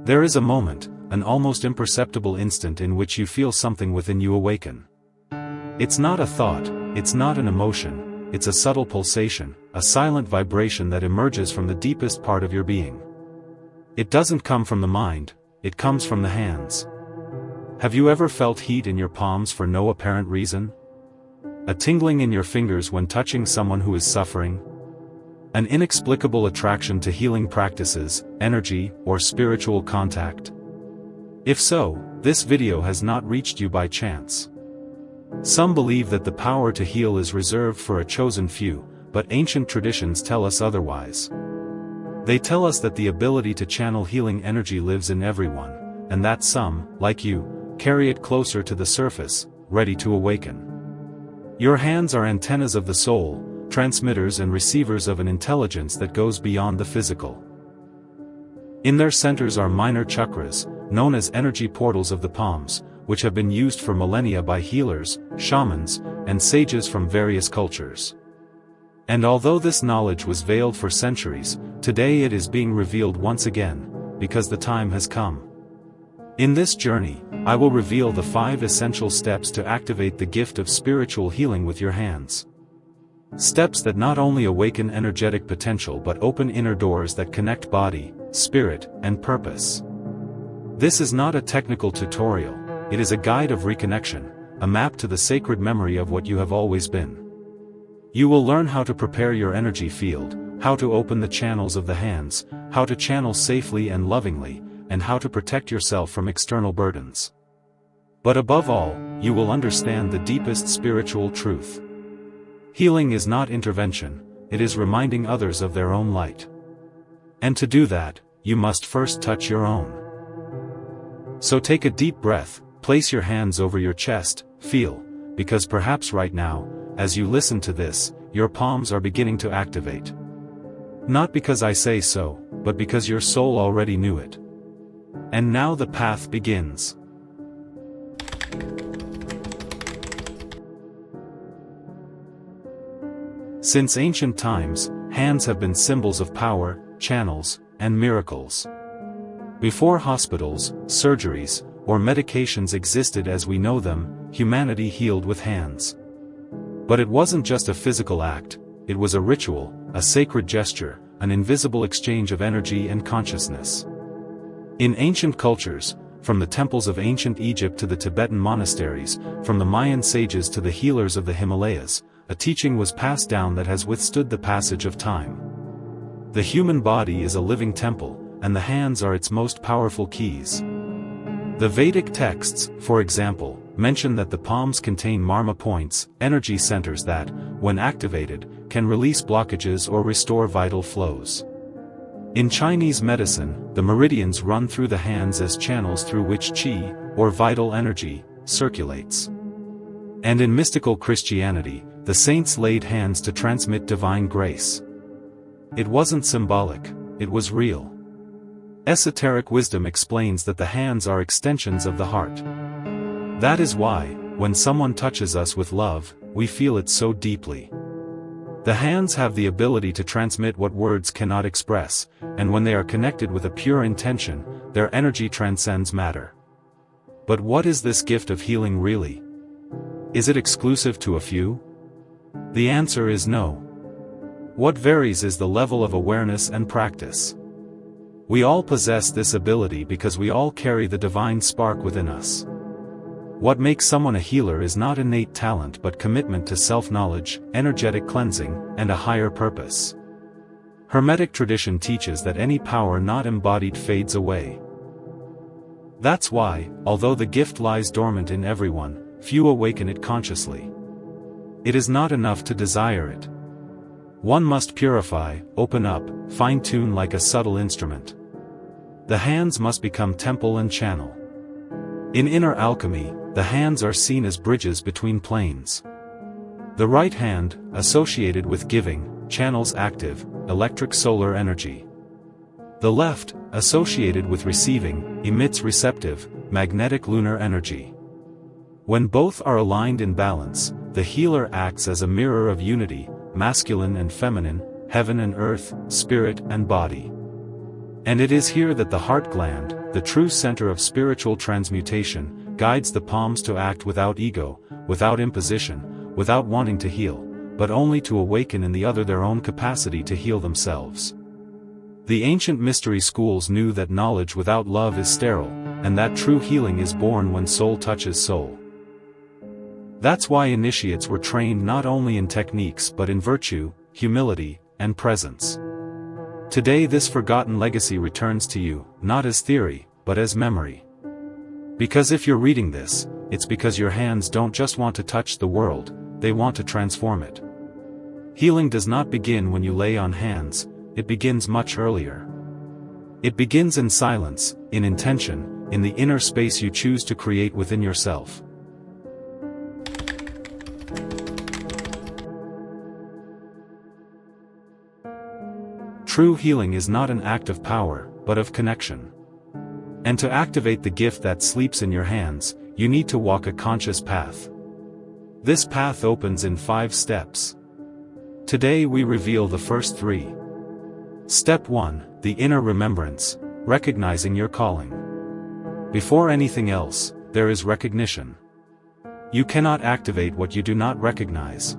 There is a moment, an almost imperceptible instant in which you feel something within you awaken. It's not a thought, it's not an emotion, it's a subtle pulsation, a silent vibration that emerges from the deepest part of your being. It doesn't come from the mind, it comes from the hands. Have you ever felt heat in your palms for no apparent reason? A tingling in your fingers when touching someone who is suffering? An inexplicable attraction to healing practices, energy, or spiritual contact? If so, this video has not reached you by chance. Some believe that the power to heal is reserved for a chosen few, but ancient traditions tell us otherwise. They tell us that the ability to channel healing energy lives in everyone, and that some, like you, carry it closer to the surface, ready to awaken. Your hands are antennas of the soul, transmitters and receivers of an intelligence that goes beyond the physical. In their centers are minor chakras, known as energy portals of the palms, which have been used for millennia by healers, shamans, and sages from various cultures. And although this knowledge was veiled for centuries, today it is being revealed once again, because the time has come. In this journey, I will reveal the 5 essential steps to activate the gift of spiritual healing with your hands. Steps that not only awaken energetic potential but open inner doors that connect body, spirit, and purpose. This is not a technical tutorial, it is a guide of reconnection, a map to the sacred memory of what you have always been. You will learn how to prepare your energy field, how to open the channels of the hands, how to channel safely and lovingly, and how to protect yourself from external burdens. But above all, you will understand the deepest spiritual truth. Healing is not intervention, it is reminding others of their own light. And to do that, you must first touch your own. So take a deep breath, place your hands over your chest, feel, because perhaps right now, as you listen to this, your palms are beginning to activate. Not because I say so, but because your soul already knew it. And now the path begins. Since ancient times, hands have been symbols of power, channels, and miracles. Before hospitals, surgeries, or medications existed as we know them, humanity healed with hands. But it wasn't just a physical act, it was a ritual, a sacred gesture, an invisible exchange of energy and consciousness. In ancient cultures, from the temples of ancient Egypt to the Tibetan monasteries, from the Mayan sages to the healers of the Himalayas, a teaching was passed down that has withstood the passage of time. The human body is a living temple, and the hands are its most powerful keys. The Vedic texts, for example, mention that the palms contain marma points, energy centers that, when activated, can release blockages or restore vital flows. In Chinese medicine, the meridians run through the hands as channels through which qi, or vital energy, circulates. And in mystical Christianity, the saints laid hands to transmit divine grace. It wasn't symbolic, it was real. Esoteric wisdom explains that the hands are extensions of the heart. That is why, when someone touches us with love, we feel it so deeply. The hands have the ability to transmit what words cannot express, and when they are connected with a pure intention, their energy transcends matter. But what is this gift of healing really? Is it exclusive to a few? The answer is no. What varies is the level of awareness and practice. We all possess this ability because we all carry the divine spark within us. What makes someone a healer is not innate talent but commitment to self-knowledge, energetic cleansing, and a higher purpose. Hermetic tradition teaches that any power not embodied fades away. That's why, although the gift lies dormant in everyone, few awaken it consciously. It is not enough to desire it. One must purify, open up, fine-tune like a subtle instrument. The hands must become temple and channel. In inner alchemy, the hands are seen as bridges between planes. The right hand, associated with giving, channels active, electric solar energy. The left, associated with receiving, emits receptive, magnetic lunar energy. When both are aligned in balance, the healer acts as a mirror of unity, masculine and feminine, heaven and earth, spirit and body. And it is here that the heart gland, the true center of spiritual transmutation, guides the palms to act without ego, without imposition, without wanting to heal, but only to awaken in the other their own capacity to heal themselves. The ancient mystery schools knew that knowledge without love is sterile, and that true healing is born when soul touches soul. That's why initiates were trained not only in techniques but in virtue, humility, and presence. Today this forgotten legacy returns to you, not as theory, but as memory. Because if you're reading this, it's because your hands don't just want to touch the world, they want to transform it. Healing does not begin when you lay on hands, it begins much earlier. It begins in silence, in intention, in the inner space you choose to create within yourself. True healing is not an act of power, but of connection. And to activate the gift that sleeps in your hands, you need to walk a conscious path. This path opens in 5 steps. Today we reveal the first 3. Step 1, the inner remembrance, recognizing your calling. Before anything else, there is recognition. You cannot activate what you do not recognize.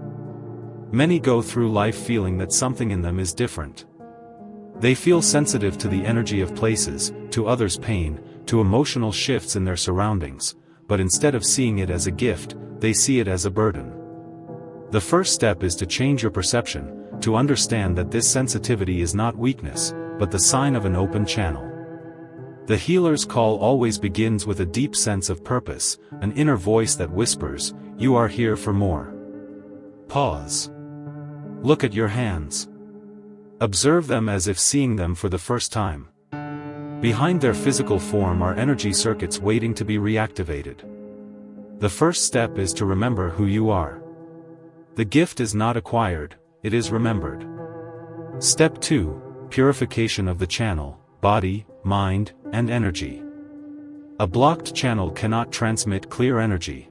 Many go through life feeling that something in them is different. They feel sensitive to the energy of places, to others' pain, to emotional shifts in their surroundings, but instead of seeing it as a gift, they see it as a burden. The first step is to change your perception, to understand that this sensitivity is not weakness, but the sign of an open channel. The healer's call always begins with a deep sense of purpose, an inner voice that whispers, "You are here for more." Pause. Look at your hands. Observe them as if seeing them for the first time. Behind their physical form are energy circuits waiting to be reactivated. The first step is to remember who you are. The gift is not acquired, it is remembered. Step 2, purification of the channel, body, mind, and energy. A blocked channel cannot transmit clear energy.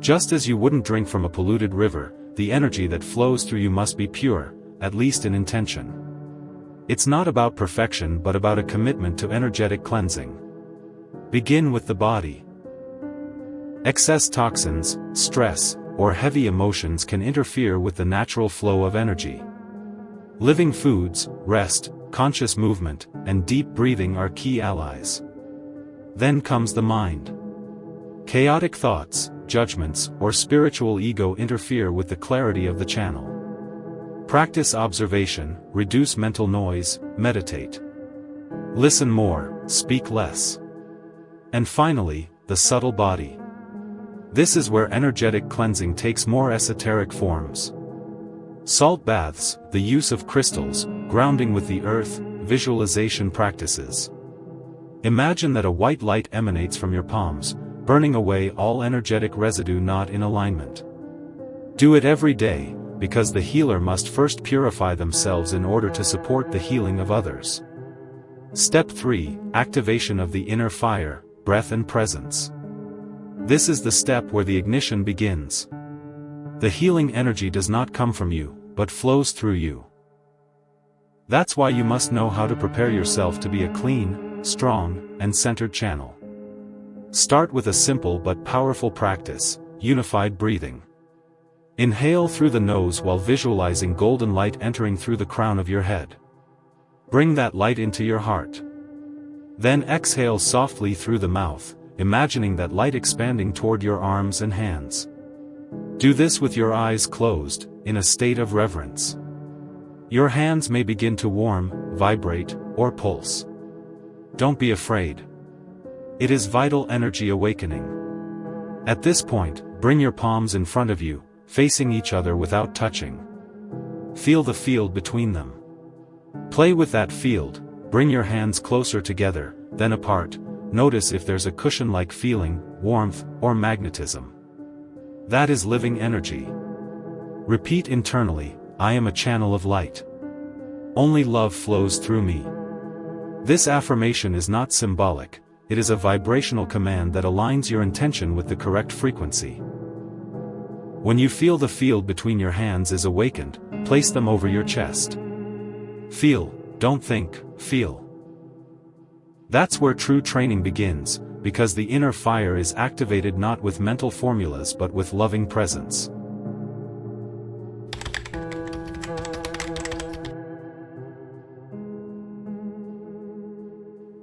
Just as you wouldn't drink from a polluted river, the energy that flows through you must be pure, at least in intention. It's not about perfection but about a commitment to energetic cleansing. Begin with the body. Excess toxins, stress, or heavy emotions can interfere with the natural flow of energy. Living foods, rest, conscious movement, and deep breathing are key allies. Then comes the mind. Chaotic thoughts, judgments, or spiritual ego interfere with the clarity of the channel. Practice observation, reduce mental noise, meditate. Listen more, speak less. And finally, the subtle body. This is where energetic cleansing takes more esoteric forms. Salt baths, the use of crystals, grounding with the earth, visualization practices. Imagine that a white light emanates from your palms, burning away all energetic residue not in alignment. Do it every day, because the healer must first purify themselves in order to support the healing of others. Step 3, activation of the inner fire, breath and presence. This is the step where the ignition begins. The healing energy does not come from you, but flows through you. That's why you must know how to prepare yourself to be a clean, strong, and centered channel. Start with a simple but powerful practice, unified breathing. Inhale through the nose while visualizing golden light entering through the crown of your head. Bring that light into your heart. Then exhale softly through the mouth, imagining that light expanding toward your arms and hands. Do this with your eyes closed, in a state of reverence. Your hands may begin to warm, vibrate, or pulse. Don't be afraid. It is vital energy awakening. At this point, bring your palms in front of you, facing each other without touching. Feel the field between them. Play with that field, bring your hands closer together, then apart. Notice if there's a cushion-like feeling, warmth, or magnetism. That is living energy. Repeat internally, I am a channel of light. Only love flows through me. This affirmation is not symbolic, it is a vibrational command that aligns your intention with the correct frequency. When you feel the field between your hands is awakened, place them over your chest. Feel, don't think, feel. That's where true training begins, because the inner fire is activated not with mental formulas but with loving presence.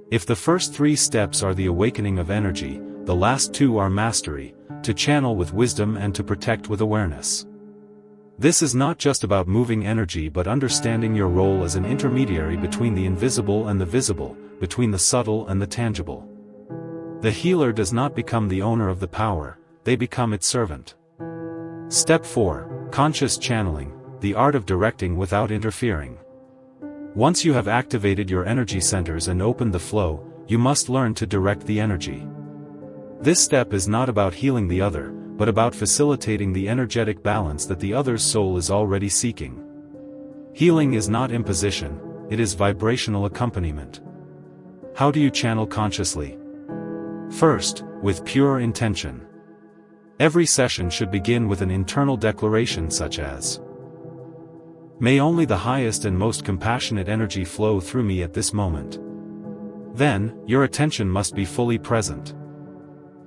If the first 3 steps are the awakening of energy, the last 2 are mastery, to channel with wisdom and to protect with awareness. This is not just about moving energy but understanding your role as an intermediary between the invisible and the visible, between the subtle and the tangible. The healer does not become the owner of the power, they become its servant. Step 4. Conscious channeling, the art of directing without interfering. Once you have activated your energy centers and opened the flow, you must learn to direct the energy. This step is not about healing the other, but about facilitating the energetic balance that the other's soul is already seeking. Healing is not imposition, it is vibrational accompaniment. How do you channel consciously? First, with pure intention. Every session should begin with an internal declaration such as, "May only the highest and most compassionate energy flow through me at this moment." Then, your attention must be fully present.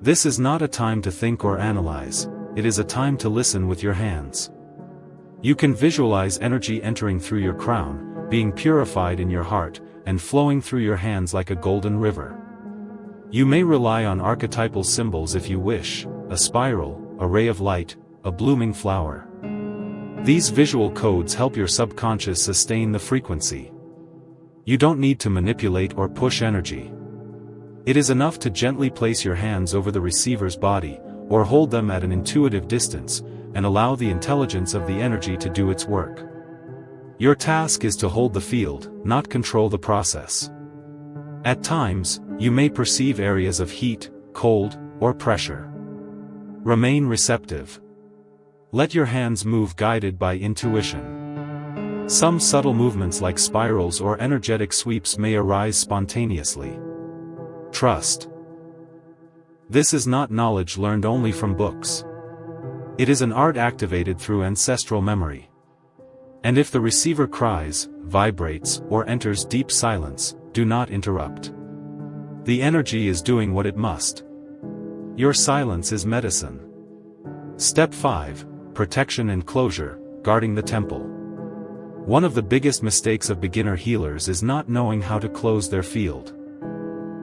This is not a time to think or analyze, it is a time to listen with your hands. You can visualize energy entering through your crown, being purified in your heart, and flowing through your hands like a golden river. You may rely on archetypal symbols if you wish, a spiral, a ray of light, a blooming flower. These visual codes help your subconscious sustain the frequency. You don't need to manipulate or push energy. It is enough to gently place your hands over the receiver's body, or hold them at an intuitive distance, and allow the intelligence of the energy to do its work. Your task is to hold the field, not control the process. At times, you may perceive areas of heat, cold, or pressure. Remain receptive. Let your hands move guided by intuition. Some subtle movements like spirals or energetic sweeps may arise spontaneously. Trust. This is not knowledge learned only from books. It is an art activated through ancestral memory. And if the receiver cries, vibrates, or enters deep silence, do not interrupt. The energy is doing what it must. Your silence is medicine. Step 5. Protection and closure, guarding the temple. One of the biggest mistakes of beginner healers is not knowing how to close their field.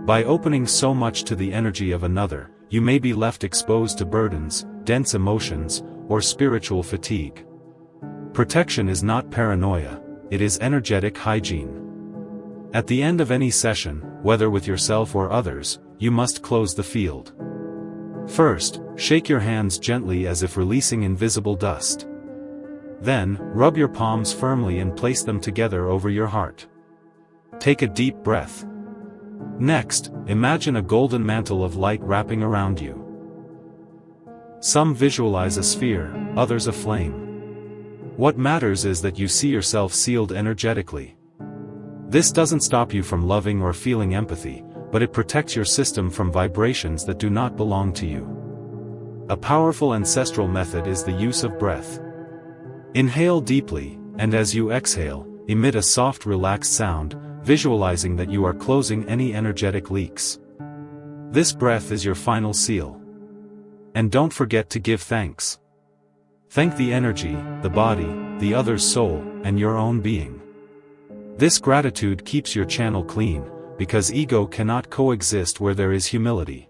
By opening so much to the energy of another, you may be left exposed to burdens, dense emotions, or spiritual fatigue. Protection is not paranoia, it is energetic hygiene. At the end of any session, whether with yourself or others, you must close the field. First, shake your hands gently as if releasing invisible dust. Then, rub your palms firmly and place them together over your heart. Take a deep breath. Next, imagine a golden mantle of light wrapping around you. Some visualize a sphere, others a flame. What matters is that you see yourself sealed energetically. This doesn't stop you from loving or feeling empathy, but it protects your system from vibrations that do not belong to you. A powerful ancestral method is the use of breath. Inhale deeply, and as you exhale, emit a soft relaxed sound, visualizing that you are closing any energetic leaks. This breath is your final seal. And don't forget to give thanks. Thank the energy, the body, the other's soul, and your own being. This gratitude keeps your channel clean, because ego cannot coexist where there is humility.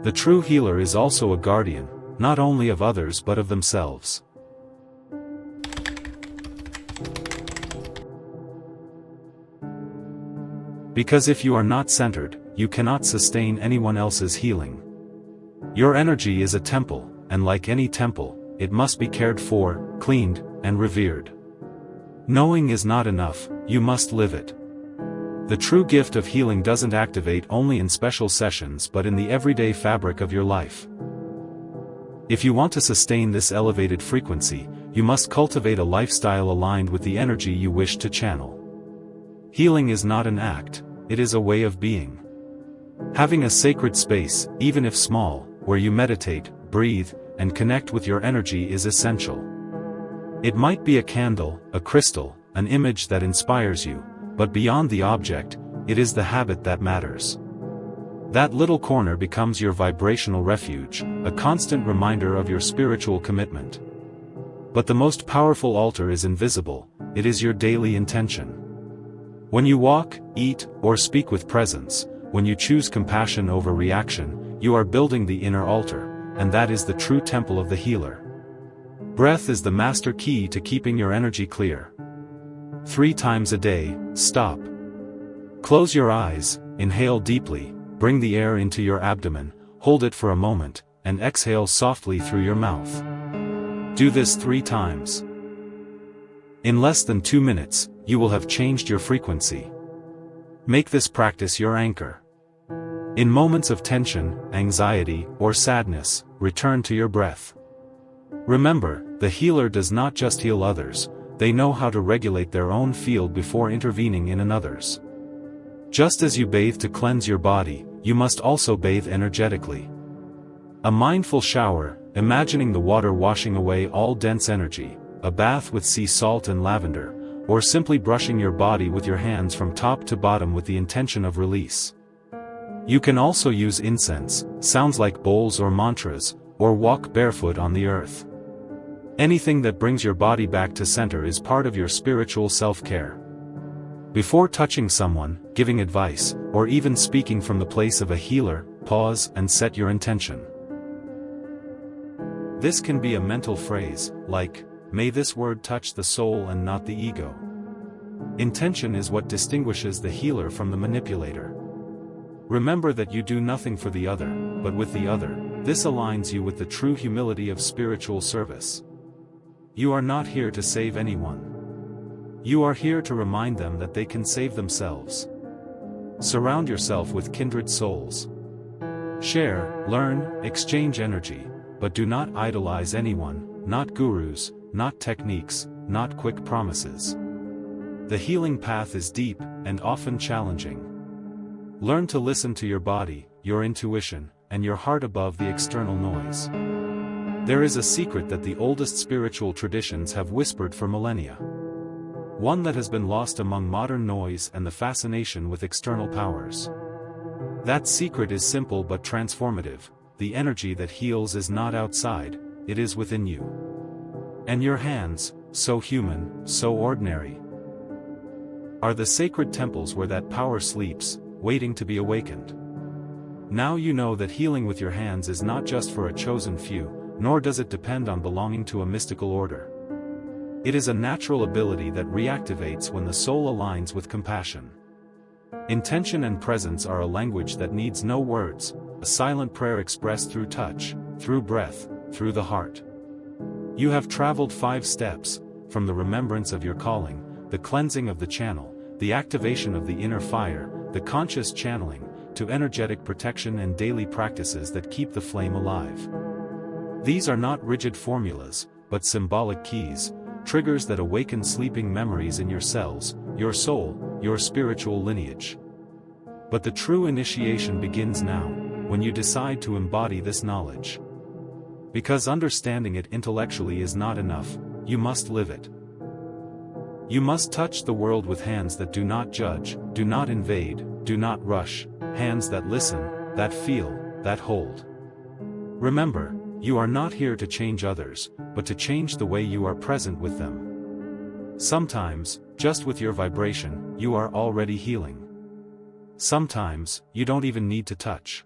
The true healer is also a guardian, not only of others but of themselves. Because if you are not centered, you cannot sustain anyone else's healing. Your energy is a temple, and like any temple, it must be cared for, cleaned, and revered. Knowing is not enough, you must live it. The true gift of healing doesn't activate only in special sessions but in the everyday fabric of your life. If you want to sustain this elevated frequency, you must cultivate a lifestyle aligned with the energy you wish to channel. Healing is not an act, it is a way of being. Having a sacred space, even if small, where you meditate, breathe, and connect with your energy is essential. It might be a candle, a crystal, an image that inspires you, but beyond the object, it is the habit that matters. That little corner becomes your vibrational refuge, a constant reminder of your spiritual commitment. But the most powerful altar is invisible, it is your daily intention. When you walk, eat, or speak with presence, when you choose compassion over reaction, you are building the inner altar, and that is the true temple of the healer. Breath is the master key to keeping your energy clear. 3 times a day, stop. Close your eyes, inhale deeply, bring the air into your abdomen, hold it for a moment, and exhale softly through your mouth. Do this 3 times. In less than 2 minutes, you will have changed your frequency. Make this practice your anchor. In moments of tension, anxiety, or sadness, return to your breath. Remember, the healer does not just heal others, they know how to regulate their own field before intervening in another's. Just as you bathe to cleanse your body, you must also bathe energetically. A mindful shower, imagining the water washing away all dense energy, a bath with sea salt and lavender, or simply brushing your body with your hands from top to bottom with the intention of release. You can also use incense, sounds like bowls or mantras, or walk barefoot on the earth. Anything that brings your body back to center is part of your spiritual self-care. Before touching someone, giving advice, or even speaking from the place of a healer, pause and set your intention. This can be a mental phrase, like, "May this word touch the soul and not the ego." Intention is what distinguishes the healer from the manipulator. Remember that you do nothing for the other, but with the other, this aligns you with the true humility of spiritual service. You are not here to save anyone. You are here to remind them that they can save themselves. Surround yourself with kindred souls. Share, learn, exchange energy, but do not idolize anyone, not gurus, not techniques, not quick promises. The healing path is deep, and often challenging. Learn to listen to your body, your intuition, and your heart above the external noise. There is a secret that the oldest spiritual traditions have whispered for millennia. One that has been lost among modern noise and the fascination with external powers. That secret is simple but transformative. The energy that heals is not outside, it is within you. And your hands, so human, so ordinary, are the sacred temples where that power sleeps, waiting to be awakened. Now you know that healing with your hands is not just for a chosen few, nor does it depend on belonging to a mystical order. It is a natural ability that reactivates when the soul aligns with compassion. Intention and presence are a language that needs no words, a silent prayer expressed through touch, through breath, through the heart. You have traveled 5 steps, from the remembrance of your calling, the cleansing of the channel, the activation of the inner fire, the conscious channeling, to energetic protection and daily practices that keep the flame alive. These are not rigid formulas, but symbolic keys, triggers that awaken sleeping memories in your cells, your soul, your spiritual lineage. But the true initiation begins now, when you decide to embody this knowledge. Because understanding it intellectually is not enough, you must live it. You must touch the world with hands that do not judge, do not invade, do not rush, hands that listen, that feel, that hold. Remember, you are not here to change others, but to change the way you are present with them. Sometimes, just with your vibration, you are already healing. Sometimes, you don't even need to touch.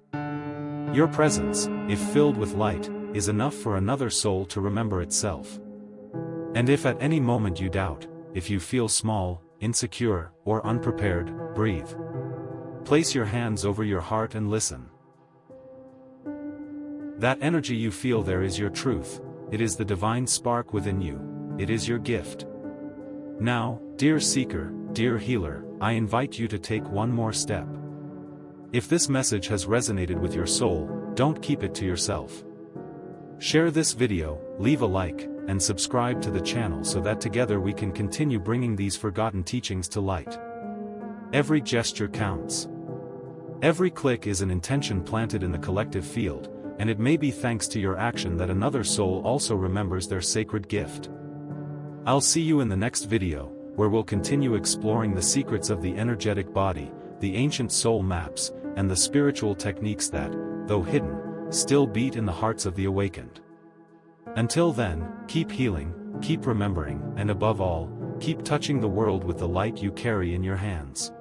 Your presence, if filled with light, is enough for another soul to remember itself. And if at any moment you doubt, if you feel small, insecure, or unprepared, breathe. Place your hands over your heart and listen. That energy you feel there is your truth, it is the divine spark within you, it is your gift. Now, dear seeker, dear healer, I invite you to take one more step. If this message has resonated with your soul, don't keep it to yourself. Share this video, leave a like, and subscribe to the channel so that together we can continue bringing these forgotten teachings to light. Every gesture counts. Every click is an intention planted in the collective field, and it may be thanks to your action that another soul also remembers their sacred gift. I'll see you in the next video, where we'll continue exploring the secrets of the energetic body, the ancient soul maps, and the spiritual techniques that, though hidden, still beat in the hearts of the awakened. Until then, keep healing, keep remembering, and above all, keep touching the world with the light you carry in your hands.